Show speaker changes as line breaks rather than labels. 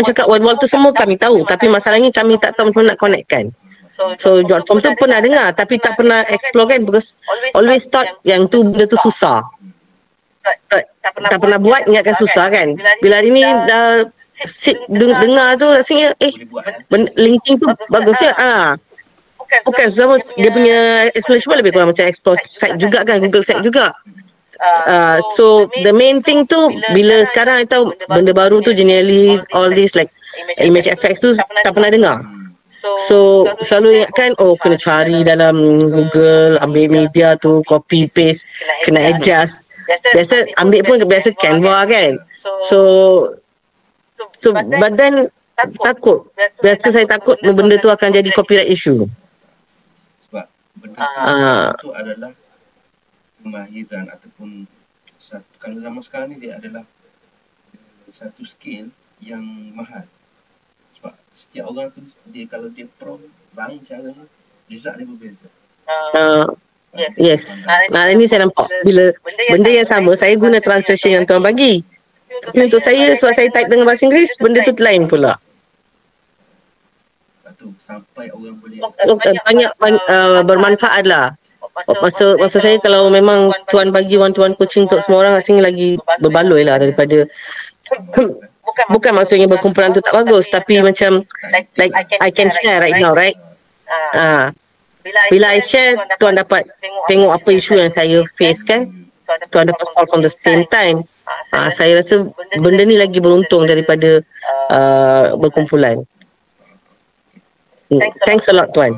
cakap wall tu semua kami tahu, tapi masalahnya kami tak tahu macam mana nak connectkan. So short form tu pernah dengar tapi tak pernah explore kan, because always thought yang tu benda tu susah. Tak pernah buat, ingatkan susah kan. Bila hari ni dah dengar tu rasanya linking tu bagus ya. Bukan sama, dia punya explanation pun lebih kurang macam explore site juga kan, Google site juga. So the main thing tu, bila sekarang tahu benda baru tu, generally all this like image effects tu tak pernah dengar. So selalu ingatkan kena cari dalam Google, ambil media tu, copy paste, kena adjust. Biasa ambil pun biasa Canva kan. So badan takut. Biasa saya takut benda tu akan jadi copyright issue.
Sebab benda tu adalah kemahiran ataupun kalau zaman sekarang ni dia adalah satu skill yang mahal. Sebab setiap orang tu dia kalau dia pro lain caranya, result dia berbeza.
Yes. Ini saya nampak bila benda yang sama saya guna translation yang tuan bagi. Tapi untuk saya, sebab saya type dengan bahasa Inggeris, benda tu lain pula.
Sampai orang boleh
banyak bermanfaat lah. Masa saya, kalau memang tuan bagi one-to-one coaching untuk semua orang, rasanya lagi berbaloi lah daripada bukan maksudnya berkumpulan tu tak bagus, tapi macam like I can share right now, right? Bila I share, tuan dapat tengok apa isu yang saya face kan, tuan dapat solve on the same time. Saya rasa benda ni lagi beruntung daripada berkumpulan. Thanks a lot tuan.